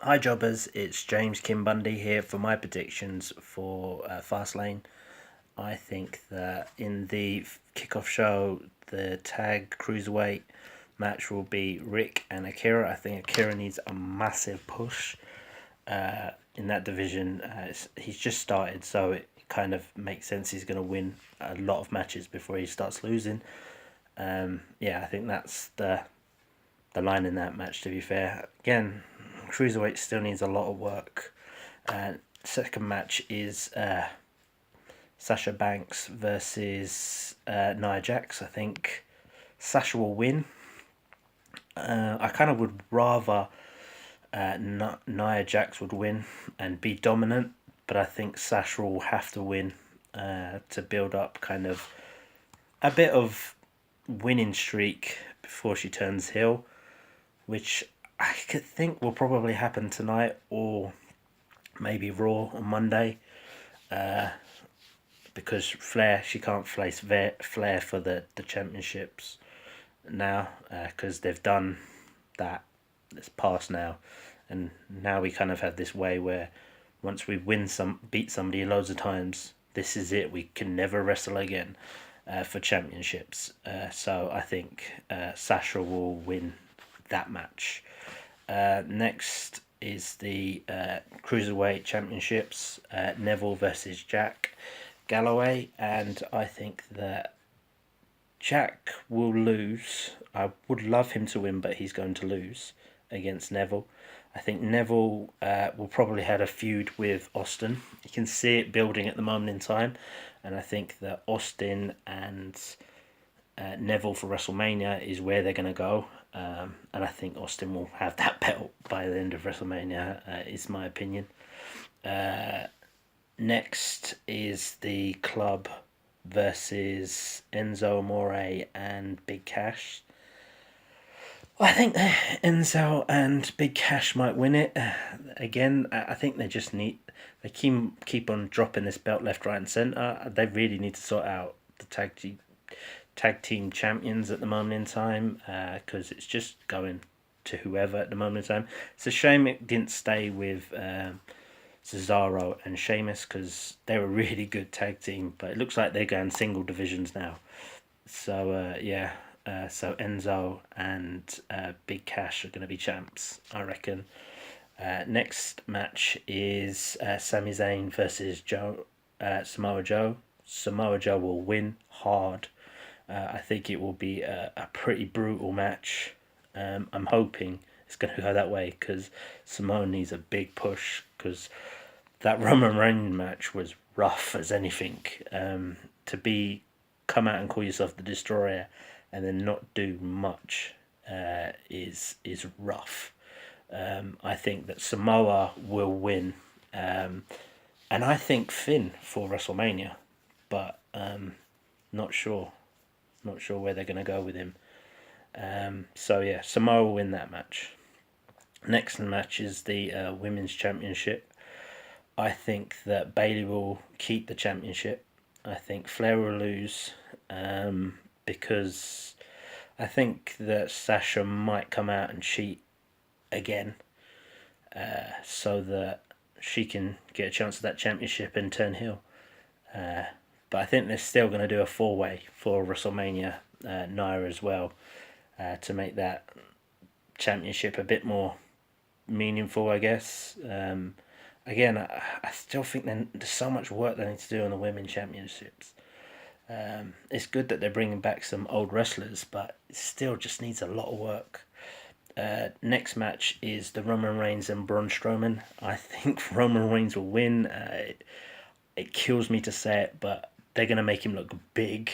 Hi jobbers, it's James King Bundy here for my predictions for Fastlane. I think that in the kickoff show, the tag cruiserweight match will be Rick and Akira. I think Akira needs a massive push in that division. He's just started, so it kind of makes sense he's going to win a lot of matches before he starts losing. I think that's the line in that match. To be fair, again, cruiserweight still needs a lot of work. Second match is Sasha Banks versus Nia Jax. I think Sasha will win. I kind of would rather Nia Jax would win and be dominant, but I think Sasha will have to win to build up kind of a bit of winning streak before she turns heel, which I could think will probably happen tonight or maybe Raw on Monday. Because Flair, she can't face Flair for the championships now because they've done that. It's past now, and now we kind of have this way where once we beat somebody loads of times, this is it. We can never wrestle again for championships. So I think Sasha will win that match. Next is the Cruiserweight Championships, Neville versus Jack Galloway, and I think that Jack will lose. I would love him to win, but he's going to lose against Neville. I think Neville will probably have a feud with Austin. You can see it building at the moment in time, and I think that Austin and Neville for WrestleMania is where they're going to go. And I think Austin will have that belt by the end of WrestleMania, is my opinion. Next is the Club versus Enzo Amore and Big Cash. I think Enzo and Big Cash might win it. Again, I think they just they keep on dropping this belt left, right, and centre. They really need to sort out the tag team champions at the moment in time because it's just going to whoever at the moment in time. It's a shame it didn't stay with Cesaro and Sheamus because they were a really good tag team, but it looks like they're going single divisions now. So so Enzo and Big Cash are going to be champs, I reckon. Next match is Sami Zayn versus Samoa Joe. Samoa Joe will win hard. I think it will be a pretty brutal match. I'm hoping it's going to go that way because Samoa needs a big push because that Roman Reigns match was rough as anything. To come out and call yourself the Destroyer and then not do much is rough. I think that Samoa will win, and I think Finn for WrestleMania, but not sure. Not sure where they're going to go with him. Samoa will win that match. Next match is the Women's Championship. I think that Bayley will keep the championship. I think Flair will lose because I think that Sasha might come out and cheat again so that she can get a chance at that championship and turn heel. But I think they're still going to do a four-way for WrestleMania, Nia as well, to make that championship a bit more meaningful, I guess. Again, I still think there's so much work they need to do on the women championships. It's good that they're bringing back some old wrestlers, but it still just needs a lot of work. Next match is the Roman Reigns and Braun Strowman. I think Roman Reigns will win. It kills me to say it, but they're going to make him look big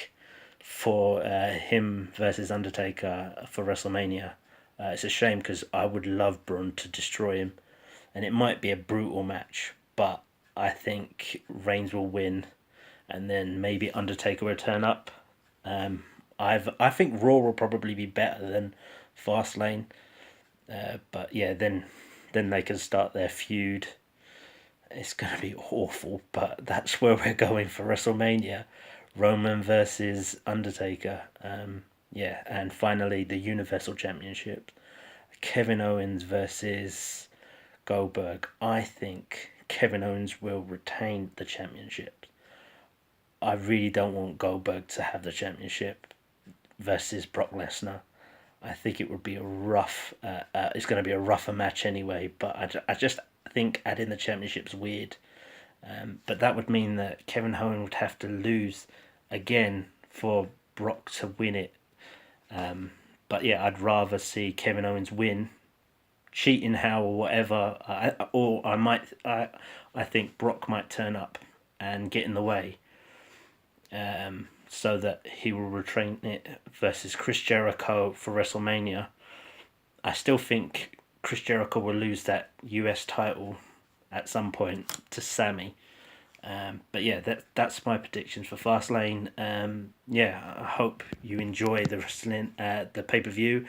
for him versus Undertaker for WrestleMania. It's a shame because I would love Braun to destroy him, and it might be a brutal match, but I think Reigns will win, and then maybe Undertaker will turn up. I think Raw will probably be better than Fastlane, but yeah, then they can start their feud. It's going to be awful, but that's where we're going for WrestleMania. Roman versus Undertaker. And finally the Universal Championship. Kevin Owens versus Goldberg, I think Kevin Owens will retain the championship. I really don't want Goldberg to have the championship versus Brock Lesnar. I think it would be a rough. It's going to be a rougher match anyway. But I just think adding the championship's weird. But that would mean that Kevin Owens would have to lose again for Brock to win it. But yeah, I'd rather see Kevin Owens win, cheating how or whatever. I think Brock might turn up and get in the way, so that he will retain it versus Chris Jericho for WrestleMania. I still think Chris Jericho will lose that US title at some point to Sammy. But yeah, that's my predictions for Fastlane. Yeah, I hope you enjoy the wrestling, the pay per view,